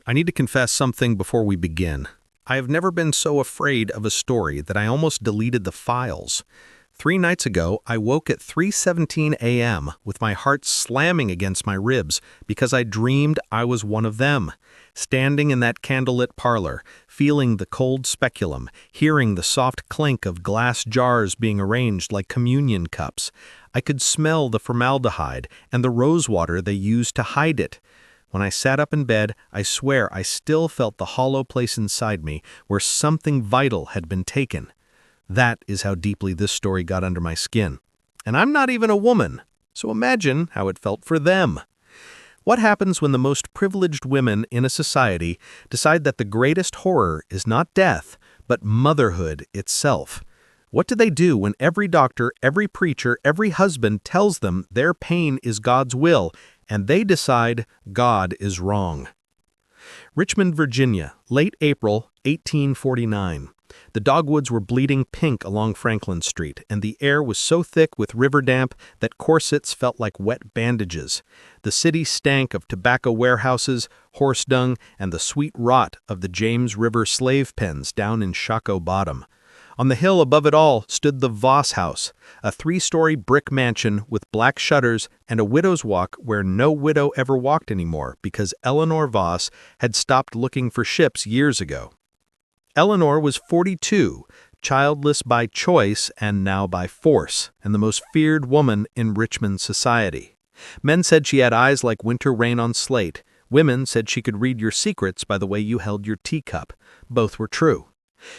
I need to confess something before we begin. I have never been so afraid of a story that I almost deleted the files. 3 nights ago, I woke at 3:17 a.m. with my heart slamming against my ribs because I dreamed I was one of them, standing in that candlelit parlor, feeling the cold speculum, hearing the soft clink of glass jars being arranged like communion cups. I could smell the formaldehyde and the rosewater they used to hide it. When I sat up in bed, I swear I still felt the hollow place inside me where something vital had been taken. That is how deeply this story got under my skin. And I'm not even a woman, so imagine how it felt for them. What happens when the most privileged women in a society decide that the greatest horror is not death, but motherhood itself? What do they do when every doctor, every preacher, every husband tells them their pain is God's will, and they decide God is wrong? Richmond, Virginia, late April, 1849. The dogwoods were bleeding pink along Franklin Street, and the air was so thick with river damp that corsets felt like wet bandages. The city stank of tobacco warehouses, horse dung, and the sweet rot of the James River slave pens down in Shockoe Bottom. On the hill above it all stood the Voss House, a 3-story brick mansion with black shutters and a widow's walk where no widow ever walked anymore because Eleanor Voss had stopped looking for ships years ago. Eleanor was 42, childless by choice and now by force, and the most feared woman in Richmond society. Men said she had eyes like winter rain on slate. Women said she could read your secrets by the way you held your teacup. Both were true.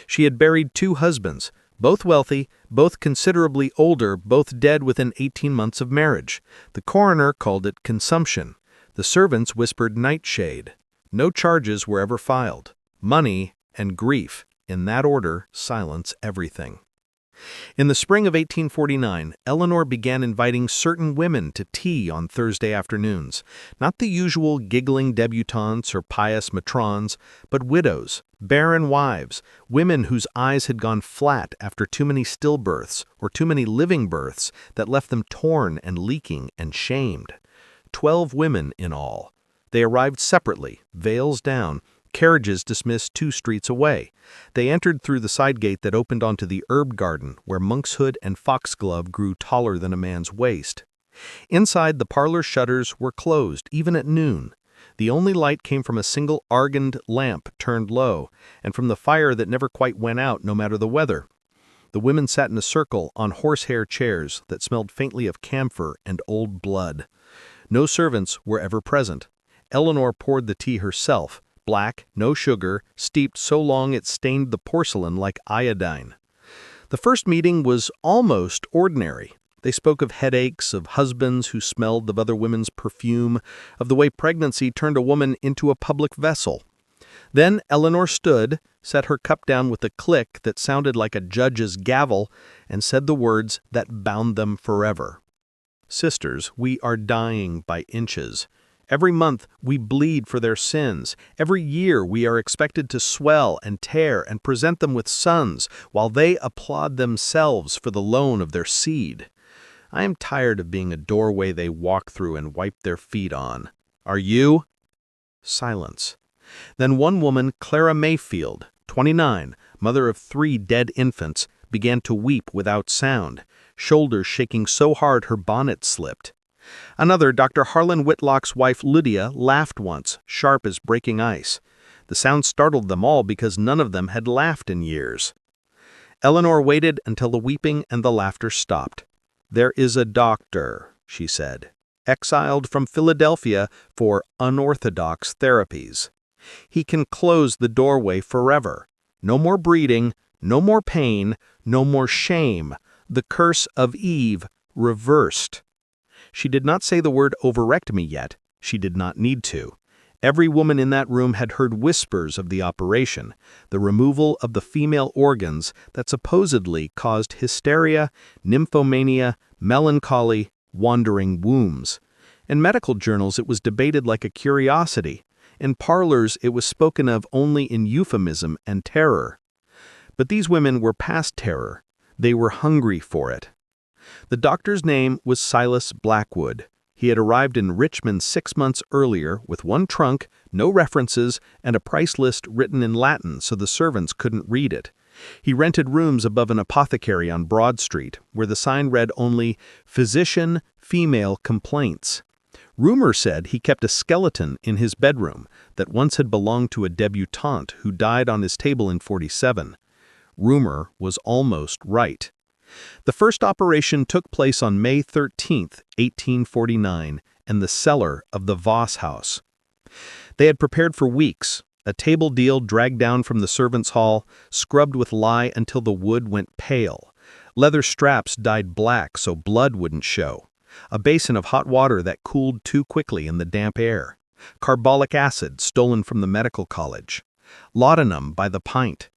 She had buried 2 husbands, both wealthy, both considerably older, both dead within 18 months of marriage. The coroner called it consumption. The servants whispered nightshade. No charges were ever filed. Money and grief, in that order, silence everything. In the spring of 1849, Eleanor began inviting certain women to tea on Thursday afternoons, not the usual giggling debutantes or pious matrons, but widows, barren wives, women whose eyes had gone flat after too many stillbirths or too many living births that left them torn and leaking and shamed. 12 women in all. They arrived separately, veils down. Carriages dismissed 2 streets away. They entered through the side gate that opened onto the herb garden, where monkshood and foxglove grew taller than a man's waist. Inside, the parlor shutters were closed, even at noon. The only light came from a single argand lamp turned low, and from the fire that never quite went out no matter the weather. The women sat in a circle on horsehair chairs that smelled faintly of camphor and old blood. No servants were ever present. Eleanor poured the tea herself, black, no sugar, steeped so long it stained the porcelain like iodine. The first meeting was almost ordinary. They spoke of headaches, of husbands who smelled of other women's perfume, of the way pregnancy turned a woman into a public vessel. Then Eleanor stood, set her cup down with a click that sounded like a judge's gavel, and said the words that bound them forever. "Sisters, we are dying by inches. Every month we bleed for their sins. Every year we are expected to swell and tear and present them with sons, while they applaud themselves for the loan of their seed. I am tired of being a doorway they walk through and wipe their feet on. Are you?" Silence. Then one woman, Clara Mayfield, 29, mother of 3 dead infants, began to weep without sound, shoulders shaking so hard her bonnet slipped. Another, Dr. Harlan Whitlock's wife Lydia, laughed once, sharp as breaking ice. The sound startled them all because none of them had laughed in years. Eleanor waited until the weeping and the laughter stopped. "There is a doctor," she said, "exiled from Philadelphia for unorthodox therapies. He can close the doorway forever. No more breeding, no more pain, no more shame. The curse of Eve reversed." She did not say the word ovarectomy yet. She did not need to. Every woman in that room had heard whispers of the operation, the removal of the female organs that supposedly caused hysteria, nymphomania, melancholy, wandering wombs. In medical journals it was debated like a curiosity. In parlors it was spoken of only in euphemism and terror. But these women were past terror. They were hungry for it. The doctor's name was Silas Blackwood. He had arrived in Richmond 6 months earlier with one trunk, no references, and a price list written in Latin so the servants couldn't read it. He rented rooms above an apothecary on Broad Street, where the sign read only, "Physician, female complaints." Rumor said he kept a skeleton in his bedroom that once had belonged to a debutante who died on his table in 47. Rumor was almost right. The first operation took place on May 13, 1849, in the cellar of the Voss house. They had prepared for weeks. A table deal dragged down from the servants' hall, scrubbed with lye until the wood went pale. Leather straps dyed black so blood wouldn't show. A basin of hot water that cooled too quickly in the damp air. Carbolic acid stolen from the medical college. Laudanum by the pint.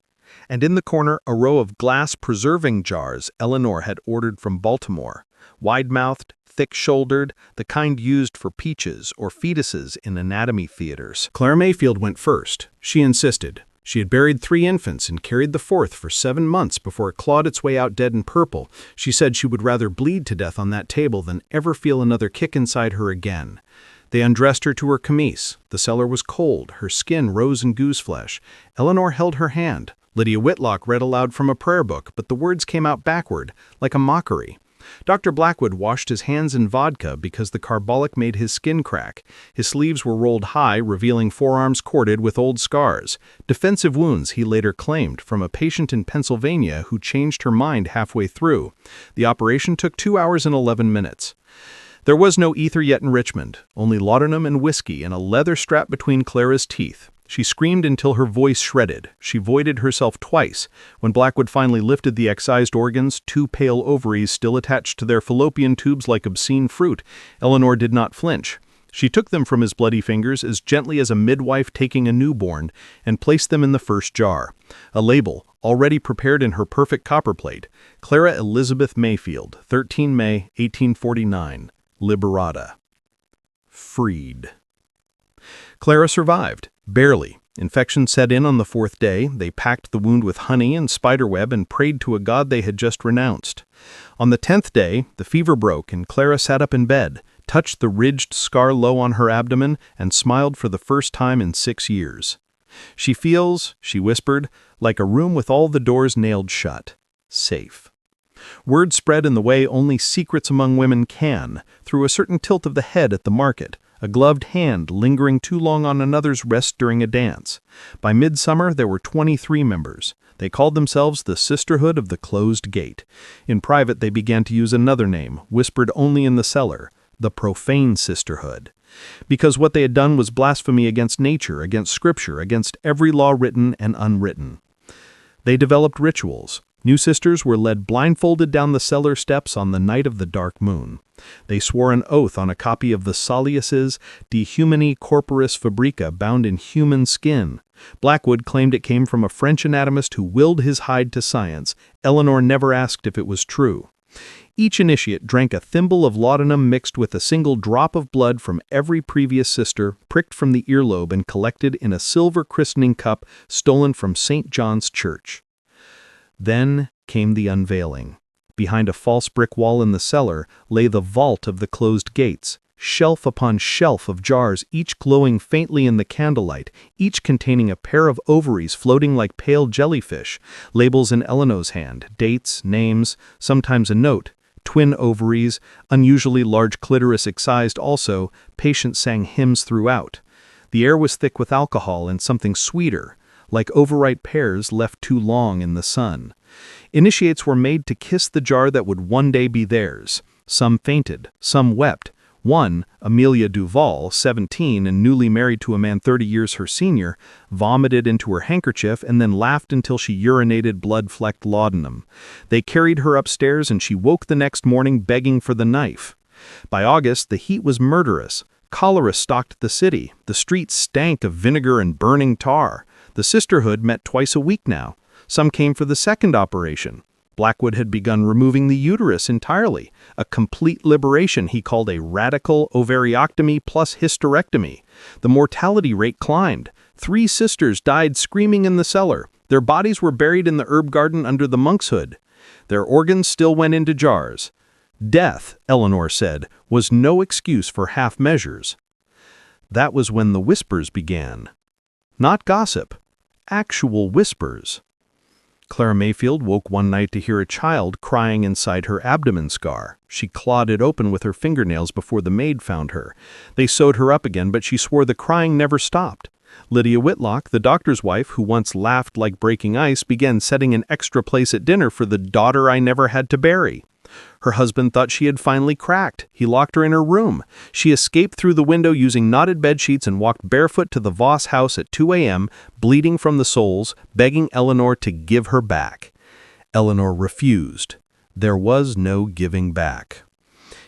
And in the corner, a row of glass preserving jars Eleanor had ordered from Baltimore. Wide-mouthed, thick-shouldered, the kind used for peaches or fetuses in anatomy theaters. Clara Mayfield went first. She insisted. She had buried 3 infants and carried the 4th for 7 months before it clawed its way out dead and purple. She said she would rather bleed to death on that table than ever feel another kick inside her again. They undressed her to her camise. The cellar was cold. Her skin rose in gooseflesh. Eleanor held her hand. Lydia Whitlock read aloud from a prayer book, but the words came out backward, like a mockery. Dr. Blackwood washed his hands in vodka because the carbolic made his skin crack. His sleeves were rolled high, revealing forearms corded with old scars. Defensive wounds, he later claimed, from a patient in Pennsylvania who changed her mind halfway through. The operation took 2 hours and 11 minutes. There was no ether yet in Richmond, only laudanum and whiskey and a leather strap between Clara's teeth. She screamed until her voice shredded. She voided herself twice. When Blackwood finally lifted the excised organs, 2 pale ovaries still attached to their fallopian tubes like obscene fruit, Eleanor did not flinch. She took them from his bloody fingers as gently as a midwife taking a newborn and placed them in the first jar. A label, already prepared in her perfect copperplate, Clara Elizabeth Mayfield, 13 May, 1849, Liberata. Freed. Clara survived. Barely. Infection set in on the 4th day. They packed the wound with honey and spiderweb and prayed to a god they had just renounced. On the 10th day, the fever broke and Clara sat up in bed, touched the ridged scar low on her abdomen, and smiled for the first time in 6 years. She feels, she whispered, like a room with all the doors nailed shut. Safe. Word spread in the way only secrets among women can, through a certain tilt of the head at the market, a gloved hand lingering too long on another's wrist during a dance. By midsummer, there were 23 members. They called themselves the Sisterhood of the Closed Gate. In private, they began to use another name, whispered only in the cellar, the Profane Sisterhood. Because what they had done was blasphemy against nature, against scripture, against every law written and unwritten. They developed rituals. New sisters were led blindfolded down the cellar steps on the night of the dark moon. They swore an oath on a copy of the Salius's De Humani Corporis Fabrica bound in human skin. Blackwood claimed it came from a French anatomist who willed his hide to science. Eleanor never asked if it was true. Each initiate drank a thimble of laudanum mixed with a single drop of blood from every previous sister, pricked from the earlobe and collected in a silver christening cup stolen from St. John's Church. Then came the unveiling. Behind a false brick wall in the cellar lay the vault of the closed gates, shelf upon shelf of jars, each glowing faintly in the candlelight, each containing a pair of ovaries floating like pale jellyfish, labels in Eleanor's hand, dates, names, sometimes a note, twin ovaries, unusually large clitoris excised also, patients sang hymns throughout. The air was thick with alcohol and something sweeter, like overripe pears left too long in the sun. Initiates were made to kiss the jar that would one day be theirs. Some fainted, some wept. One, Amelia Duval, 17 and newly married to a man 30 years her senior, vomited into her handkerchief and then laughed until she urinated blood-flecked laudanum. They carried her upstairs and she woke the next morning begging for the knife. By August, the heat was murderous. Cholera stalked the city. The streets stank of vinegar and burning tar. The sisterhood met twice a week now. Some came for the second operation. Blackwood had begun removing the uterus entirely, a complete liberation he called a radical ovariectomy plus hysterectomy. The mortality rate climbed. 3 sisters died screaming in the cellar. Their bodies were buried in the herb garden under the monk's hood. Their organs still went into jars. Death, Eleanor said, was no excuse for half measures. That was when the whispers began. Not gossip, actual whispers. Clara Mayfield woke one night to hear a child crying inside her abdomen scar. She clawed it open with her fingernails before the maid found her. They sewed her up again, but she swore the crying never stopped. Lydia Whitlock, the doctor's wife, who once laughed like breaking ice, began setting an extra place at dinner for the daughter I never had to bury. Her husband thought she had finally cracked. He locked her in her room. She escaped through the window using knotted bedsheets and walked barefoot to the Voss house at 2 a.m., bleeding from the soles, begging Eleanor to give her back. Eleanor refused. There was no giving back.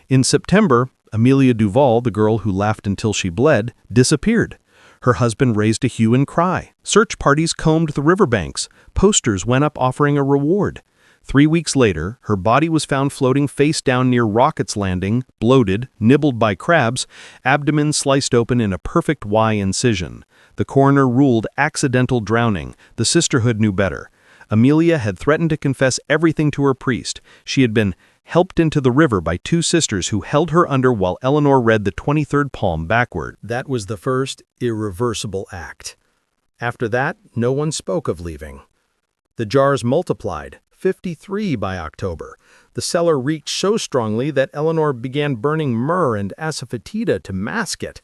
In September, Amelia Duval, the girl who laughed until she bled, disappeared. Her husband raised a hue and cry. Search parties combed the riverbanks. Posters went up offering a reward. 3 weeks later, her body was found floating face down near Rocket's Landing, bloated, nibbled by crabs, abdomen sliced open in a perfect Y incision. The coroner ruled accidental drowning. The sisterhood knew better. Amelia had threatened to confess everything to her priest. She had been helped into the river by 2 sisters who held her under while Eleanor read the 23rd Psalm backward. That was the first irreversible act. After that, no one spoke of leaving. The jars multiplied. 53 by October. The cellar reeked so strongly that Eleanor began burning myrrh and asafoetida to mask it.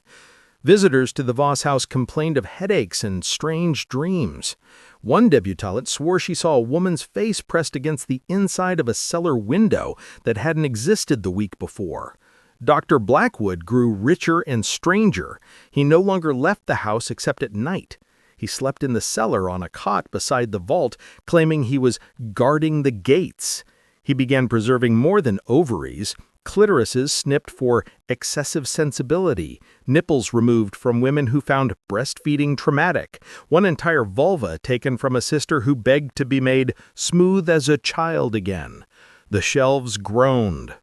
Visitors to the Voss house complained of headaches and strange dreams. One debutante swore she saw a woman's face pressed against the inside of a cellar window that hadn't existed the week before. Dr. Blackwood grew richer and stranger. He no longer left the house except at night. He slept in the cellar on a cot beside the vault, claiming he was guarding the gates. He began preserving more than ovaries, clitorises snipped for excessive sensibility, nipples removed from women who found breastfeeding traumatic, one entire vulva taken from a sister who begged to be made smooth as a child again. The shelves groaned.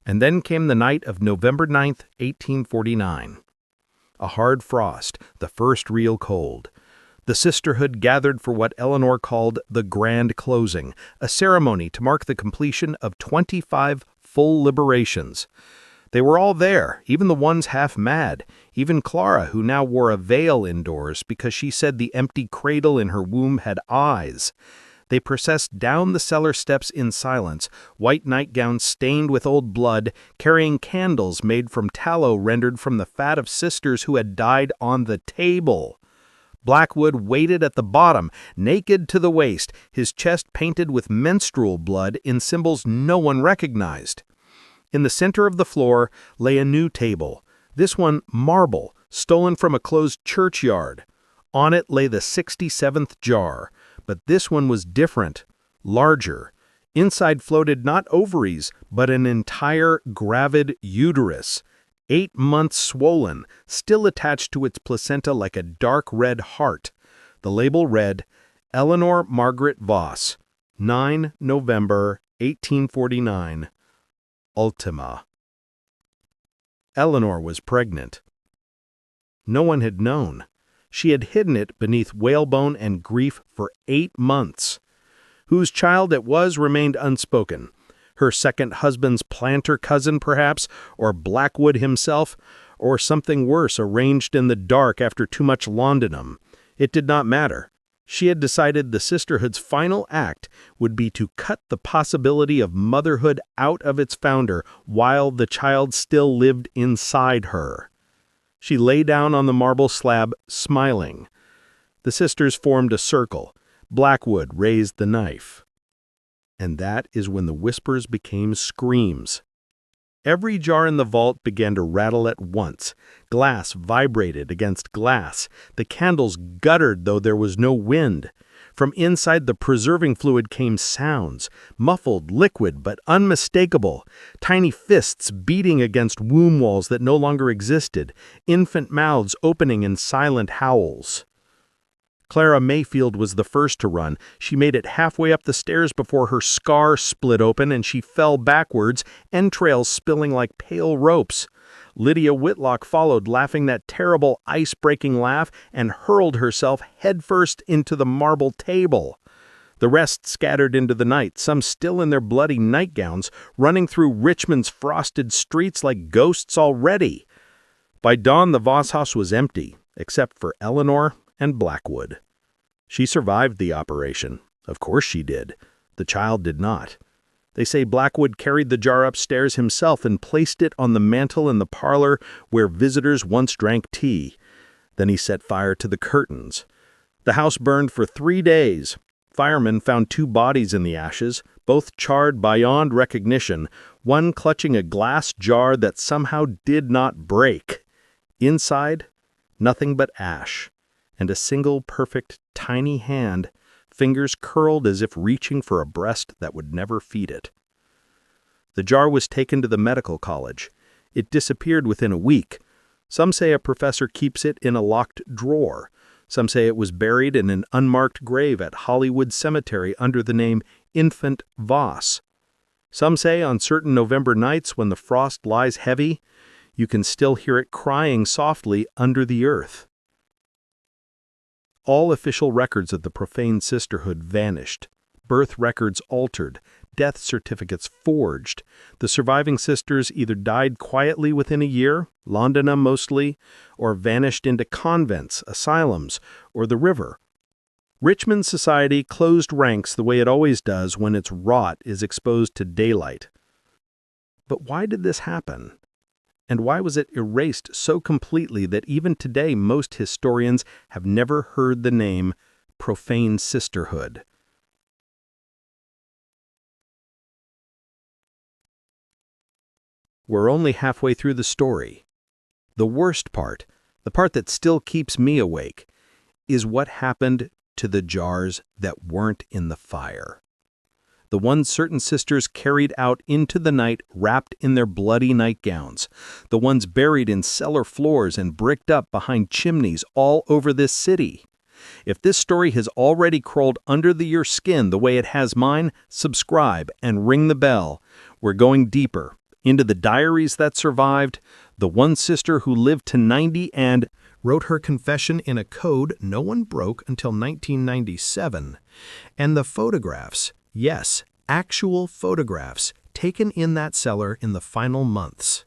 And then came the night of November 9th, 1849. A hard frost, the first real cold. The sisterhood gathered for what Eleanor called the grand closing, a ceremony to mark the completion of 25 full liberations. They were all there, even the ones half mad, even Clara, who now wore a veil indoors because she said the empty cradle in her womb had eyes. They processed down the cellar steps in silence, white nightgowns stained with old blood, carrying candles made from tallow rendered from the fat of sisters who had died on the table. Blackwood waited at the bottom, naked to the waist, his chest painted with menstrual blood in symbols no one recognized. In the center of the floor lay a new table, this one marble, stolen from a closed churchyard. On it lay the 67th jar, but this one was different, larger. Inside floated not ovaries, but an entire gravid uterus. 8 months swollen, still attached to its placenta like a dark red heart. The label read, Eleanor Margaret Voss, 9 November 1849, Ultima. Eleanor was pregnant. No one had known. She had hidden it beneath whalebone and grief for 8 months. Whose child it was remained unspoken. Her second husband's planter cousin, perhaps, or Blackwood himself, or something worse arranged in the dark after too much laudanum. It did not matter. She had decided the sisterhood's final act would be to cut the possibility of motherhood out of its founder while the child still lived inside her. She lay down on the marble slab, smiling. The sisters formed a circle. Blackwood raised the knife. And that is when the whispers became screams. Every jar in the vault began to rattle at once. Glass vibrated against glass. The candles guttered though there was no wind. From inside the preserving fluid came sounds, muffled, liquid, but unmistakable. Tiny fists beating against womb walls that no longer existed. Infant mouths opening in silent howls. Clara Mayfield was the first to run. She made it halfway up the stairs before her scar split open and she fell backwards, entrails spilling like pale ropes. Lydia Whitlock followed, laughing that terrible ice-breaking laugh, and hurled herself headfirst into the marble table. The rest scattered into the night, some still in their bloody nightgowns, running through Richmond's frosted streets like ghosts already. By dawn, the Voss house was empty, except for Eleanor and Blackwood. She survived the operation. Of course she did. The child did not. They say Blackwood carried the jar upstairs himself and placed it on the mantel in the parlor where visitors once drank tea. Then he set fire to the curtains. The house burned for 3 days. Firemen found 2 bodies in the ashes, both charred beyond recognition, one clutching a glass jar that somehow did not break. Inside, nothing but ash, and a single perfect tiny hand, fingers curled as if reaching for a breast that would never feed it. The jar was taken to the medical college. It disappeared within a week. Some say a professor keeps it in a locked drawer. Some say it was buried in an unmarked grave at Hollywood Cemetery under the name Infant Voss. Some say on certain November nights when the frost lies heavy, you can still hear it crying softly under the earth. All official records of the Profane Sisterhood vanished, birth records altered, death certificates forged. The surviving sisters either died quietly within a year, Londona mostly, or vanished into convents, asylums, or the river. Richmond society closed ranks the way it always does when its rot is exposed to daylight. But why did this happen? And why was it erased so completely that even today most historians have never heard the name Profane Sisterhood? We're only halfway through the story. The worst part, the part that still keeps me awake, is what happened to the jars that weren't in the fire. The ones certain sisters carried out into the night wrapped in their bloody nightgowns. The ones buried in cellar floors and bricked up behind chimneys all over this city. If this story has already crawled under your skin the way it has mine, subscribe and ring the bell. We're going deeper into the diaries that survived, the one sister who lived to 90 and wrote her confession in a code no one broke until 1997, and the photographs, yes, actual photographs, taken in that cellar in the final months.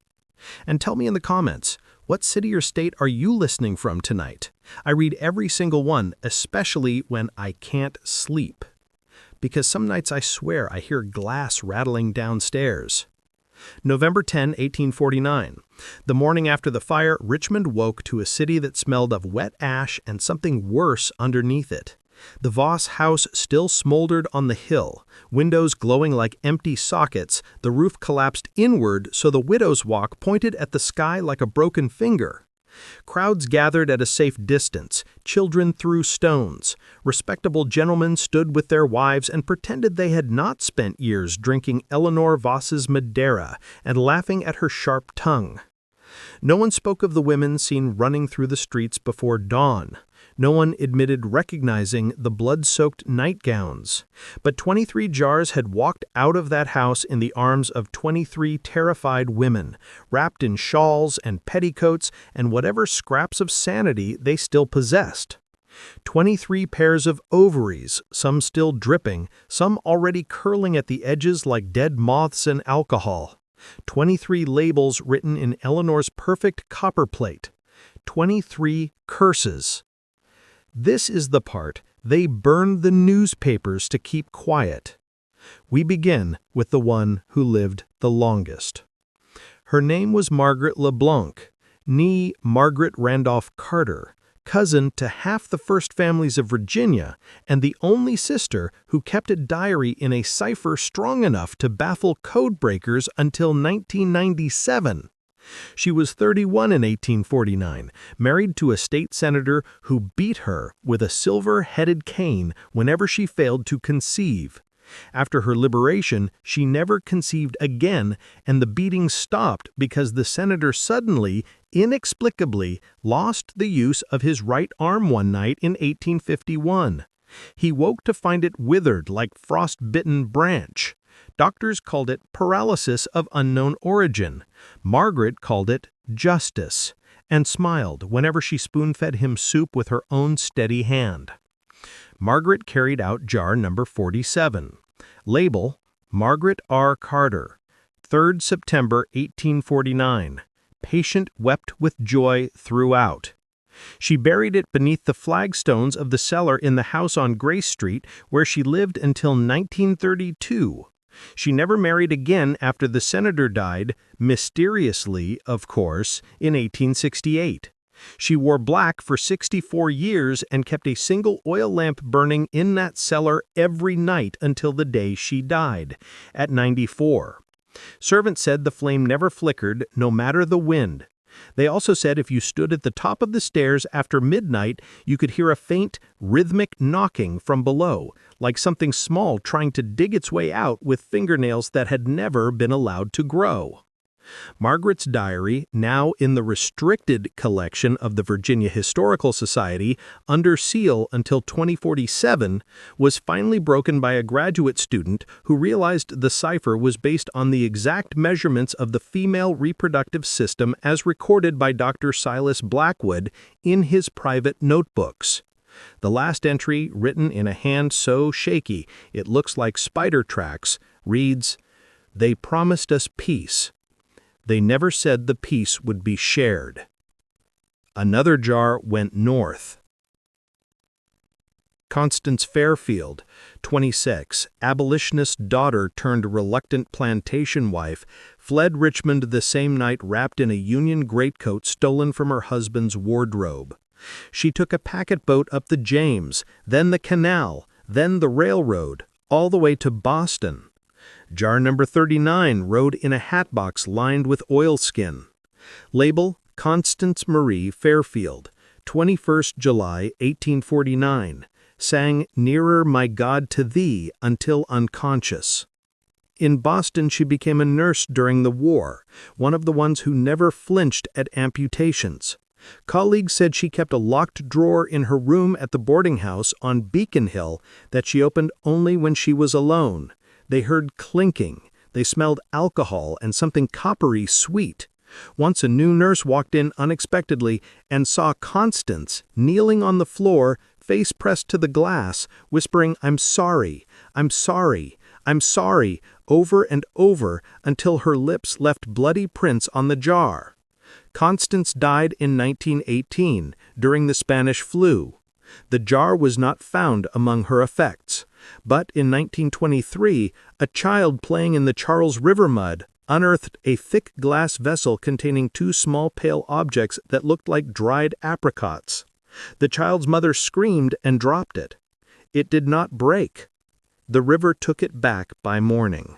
And tell me in the comments, what city or state are you listening from tonight? I read every single one, especially when I can't sleep. Because some nights I swear I hear glass rattling downstairs. November 10, 1849. The morning after the fire, Richmond woke to a city that smelled of wet ash and something worse underneath it. The Voss house still smoldered on the hill, windows glowing like empty sockets, the roof collapsed inward so the widow's walk pointed at the sky like a broken finger. Crowds gathered at a safe distance, children threw stones. Respectable gentlemen stood with their wives and pretended they had not spent years drinking Eleanor Voss's Madeira and laughing at her sharp tongue. No one spoke of the women seen running through the streets before dawn. No one admitted recognizing the blood-soaked nightgowns. But 23 jars had walked out of that house in the arms of 23 terrified women, wrapped in shawls and petticoats and whatever scraps of sanity they still possessed. 23 pairs of ovaries, some still dripping, some already curling at the edges like dead moths in alcohol. 23 labels written in Eleanor's perfect copperplate. 23 curses. This is the part they burned the newspapers to keep quiet. We begin with the one who lived the longest. Her name was Margaret LeBlanc, née Margaret Randolph Carter, cousin to half the first families of Virginia and the only sister who kept a diary in a cipher strong enough to baffle code breakers until 1997. She was 31 in 1849, married to a state senator who beat her with a silver-headed cane whenever she failed to conceive. After her liberation, she never conceived again, and the beating stopped because the senator suddenly, inexplicably, lost the use of his right arm one night in 1851. He woke to find it withered like frost-bitten branch. Doctors called it paralysis of unknown origin. Margaret called it justice, and smiled whenever she spoon-fed him soup with her own steady hand. Margaret carried out jar number 47. Label, Margaret R. Carter. 3rd September 1849. Patient wept with joy throughout. She buried it beneath the flagstones of the cellar in the house on Grace Street, where she lived until 1932. She never married again after the senator died, mysteriously, of course, in 1868. She wore black for 64 years and kept a single oil lamp burning in that cellar every night until the day she died, at 94. Servants said the flame never flickered, no matter the wind. They also said if you stood at the top of the stairs after midnight, you could hear a faint, rhythmic knocking from below, like something small trying to dig its way out with fingernails that had never been allowed to grow. Margaret's diary, now in the restricted collection of the Virginia Historical Society, under seal until 2047, was finally broken by a graduate student who realized the cipher was based on the exact measurements of the female reproductive system as recorded by Dr. Silas Blackwood in his private notebooks. The last entry, written in a hand so shaky it looks like spider tracks, reads, "They promised us peace. They never said the peace would be shared." Another jar went north. Constance Fairfield, 26, abolitionist daughter turned reluctant plantation wife, fled Richmond the same night wrapped in a Union greatcoat stolen from her husband's wardrobe. She took a packet boat up the James, then the canal, then the railroad, all the way to Boston. Jar number 39 rode in a hatbox lined with oilskin. Label, Constance Marie Fairfield, 21st July 1849, sang "Nearer My God to Thee" until unconscious. In Boston she became a nurse during the war, one of the ones who never flinched at amputations. Colleagues said she kept a locked drawer in her room at the boarding house on Beacon Hill that she opened only when she was alone. They heard clinking. They smelled alcohol and something coppery sweet. Once a new nurse walked in unexpectedly and saw Constance kneeling on the floor, face pressed to the glass, whispering, "I'm sorry, I'm sorry, I'm sorry," over and over until her lips left bloody prints on the jar. Constance died in 1918 during the Spanish flu. The jar was not found among her effects. But in 1923, a child playing in the Charles River mud unearthed a thick glass vessel containing two small pale objects that looked like dried apricots. The child's mother screamed and dropped it. It did not break. The river took it back by morning.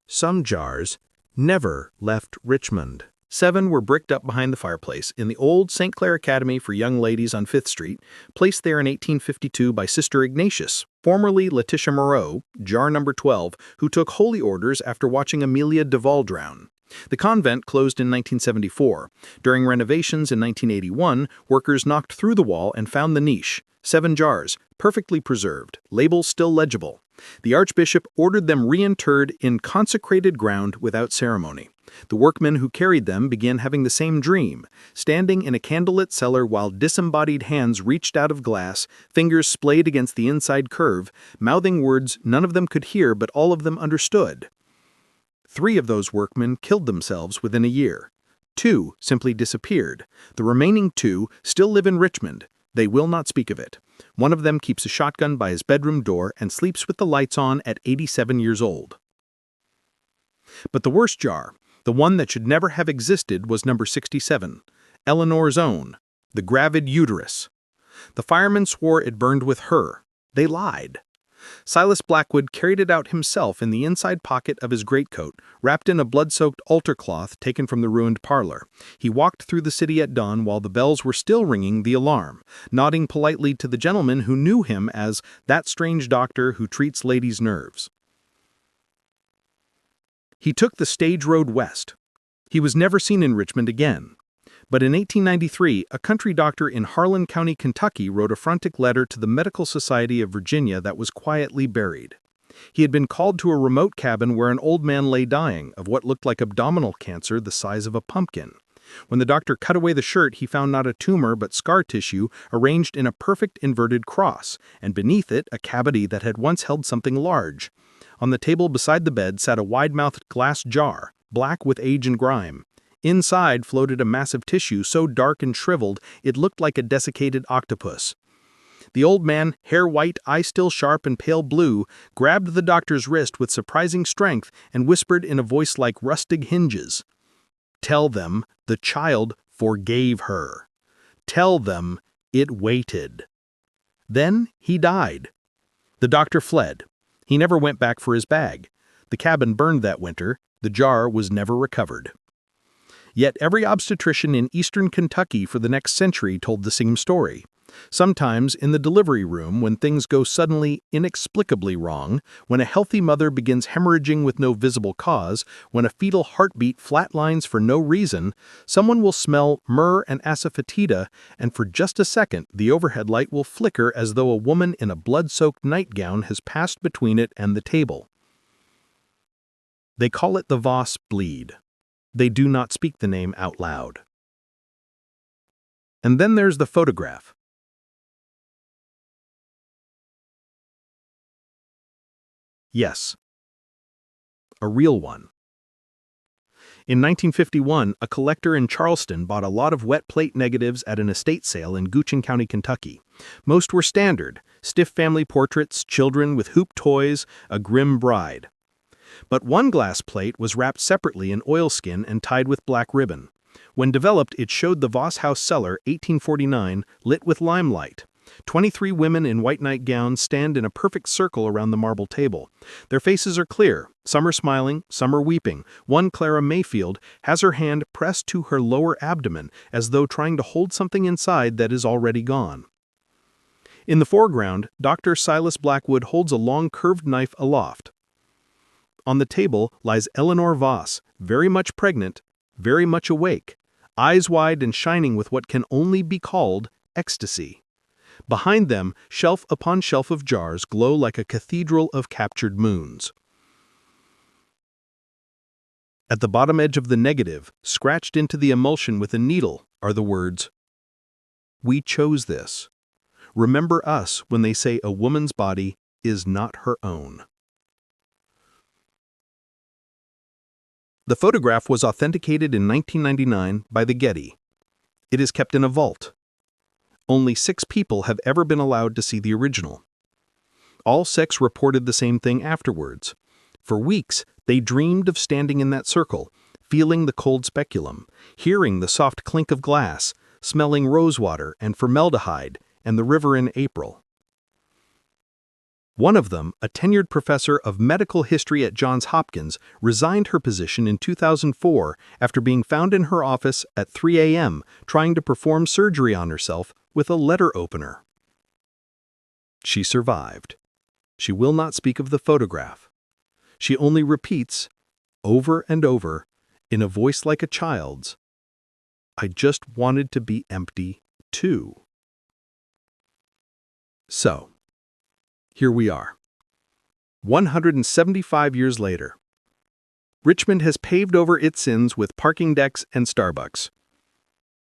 Some jars never left Richmond. 7 were bricked up behind the fireplace in the old St. Clair Academy for Young Ladies on 5th Street, placed there in 1852 by Sister Ignatius, formerly Letitia Moreau, jar number 12, who took holy orders after watching Amelia Duval drown. The convent closed in 1974. During renovations in 1981, workers knocked through the wall and found the niche. 7 jars, perfectly preserved, labels still legible. The Archbishop ordered them reinterred in consecrated ground without ceremony. The workmen who carried them began having the same dream, standing in a candlelit cellar while disembodied hands reached out of glass, fingers splayed against the inside curve, mouthing words none of them could hear but all of them understood. 3 of those workmen killed themselves within a year. 2 simply disappeared. The remaining 2 still live in Richmond. They will not speak of it. One of them keeps a shotgun by his bedroom door and sleeps with the lights on at 87 years old. But the worst jar, the one that should never have existed, was number 67, Eleanor's own, the gravid uterus. The firemen swore it burned with her. They lied. Silas Blackwood carried it out himself in the inside pocket of his greatcoat, wrapped in a blood-soaked altar cloth taken from the ruined parlor. He walked through the city at dawn while the bells were still ringing the alarm, nodding politely to the gentleman who knew him as that strange doctor who treats ladies' nerves. He took the stage road west. He was never seen in Richmond again. But in 1893, a country doctor in Harlan County, Kentucky, wrote a frantic letter to the Medical Society of Virginia that was quietly buried. He had been called to a remote cabin where an old man lay dying of what looked like abdominal cancer the size of a pumpkin. When the doctor cut away the shirt, he found not a tumor but scar tissue arranged in a perfect inverted cross, and beneath it a cavity that had once held something large. On the table beside the bed sat a wide-mouthed glass jar, black with age and grime. Inside floated a massive tissue so dark and shriveled it looked like a desiccated octopus. The old man, hair white, eye still sharp and pale blue, grabbed the doctor's wrist with surprising strength and whispered in a voice like rustic hinges, "Tell them the child forgave her. Tell them it waited." Then he died. The doctor fled. He never went back for his bag. The cabin burned that winter. The jar was never recovered. Yet every obstetrician in eastern Kentucky for the next century told the same story. Sometimes in the delivery room, when things go suddenly, inexplicably wrong, when a healthy mother begins hemorrhaging with no visible cause, when a fetal heartbeat flatlines for no reason, someone will smell myrrh and asafoetida, and for just a second the overhead light will flicker as though a woman in a blood-soaked nightgown has passed between it and the table. They call it the Voss bleed. They do not speak the name out loud. And then there's the photograph. Yes, a real one. In 1951, a collector in Charleston bought a lot of wet plate negatives at an estate sale in Goochon County, Kentucky. Most were standard, stiff family portraits, children with hoop toys, a grim bride. But one glass plate was wrapped separately in oilskin and tied with black ribbon. When developed, it showed the Voss House cellar, 1849, lit with limelight. 23 women in white nightgowns stand in a perfect circle around the marble table. Their faces are clear. Some are smiling, some are weeping. One, Clara Mayfield, has her hand pressed to her lower abdomen as though trying to hold something inside that is already gone. In the foreground, Dr. Silas Blackwood holds a long curved knife aloft. On the table lies Eleanor Voss, very much pregnant, very much awake, eyes wide and shining with what can only be called ecstasy. Behind them, shelf upon shelf of jars glow like a cathedral of captured moons. At the bottom edge of the negative, scratched into the emulsion with a needle, are the words, "We chose this. Remember us when they say a woman's body is not her own." The photograph was authenticated in 1999 by the Getty. It is kept in a vault. Only 6 people have ever been allowed to see the original. All 6 reported the same thing afterwards. For weeks, they dreamed of standing in that circle, feeling the cold speculum, hearing the soft clink of glass, smelling rosewater and formaldehyde and the river in April. One of them, a tenured professor of medical history at Johns Hopkins, resigned her position in 2004 after being found in her office at 3 a.m. trying to perform surgery on herself with a letter opener. She survived. She will not speak of the photograph. She only repeats, over and over, in a voice like a child's, "I just wanted to be empty, too." So, here we are. 175 years later. Richmond has paved over its sins with parking decks and Starbucks.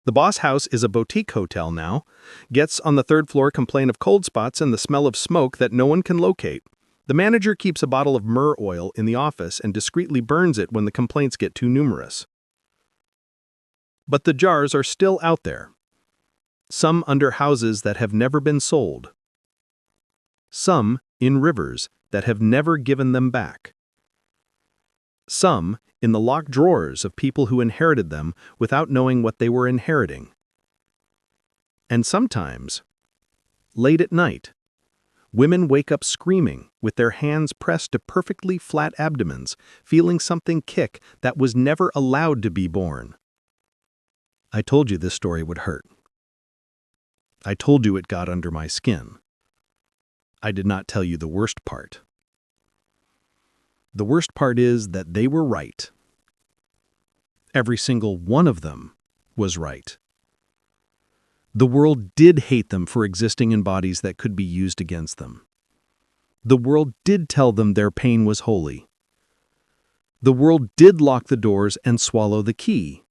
The Boss House is a boutique hotel now. Guests on the 3rd floor complain of cold spots and the smell of smoke that no one can locate. The manager keeps a bottle of myrrh oil in the office and discreetly burns it when the complaints get too numerous. But the jars are still out there. Some under houses that have never been sold. Some in rivers that have never given them back. Some in the locked drawers of people who inherited them without knowing what they were inheriting. And sometimes, late at night, women wake up screaming with their hands pressed to perfectly flat abdomens, feeling something kick that was never allowed to be born. I told you this story would hurt. I told you it got under my skin. I did not tell you the worst part. The worst part is that they were right. Every single one of them was right. The world did hate them for existing in bodies that could be used against them. The world did tell them their pain was holy. The world did lock the doors and swallow the key.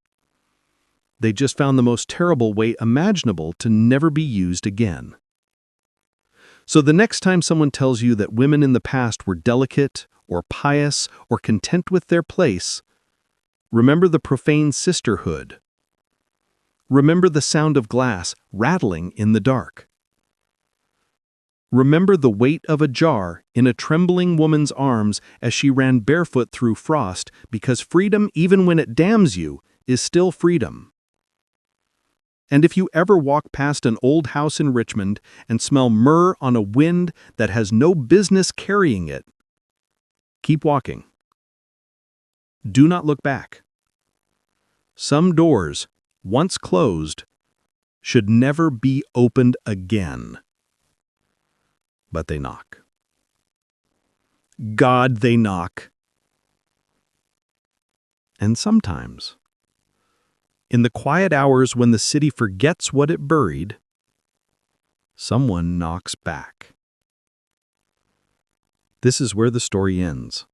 They just found the most terrible way imaginable to never be used again. So the next time someone tells you that women in the past were delicate or pious or content with their place, remember the Profane Sisterhood. Remember the sound of glass rattling in the dark. Remember the weight of a jar in a trembling woman's arms as she ran barefoot through frost, because freedom, even when it damns you, is still freedom. And if you ever walk past an old house in Richmond and smell myrrh on a wind that has no business carrying it, keep walking. Do not look back. Some doors, once closed, should never be opened again. But they knock. God, they knock. And sometimes, in the quiet hours when the city forgets what it buried, someone knocks back. This is where the story ends,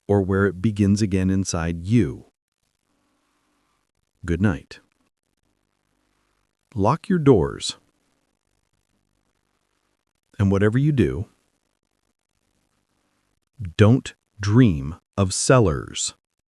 or where it begins again inside you. Good night. Lock your doors. And whatever you do, don't dream of cellars.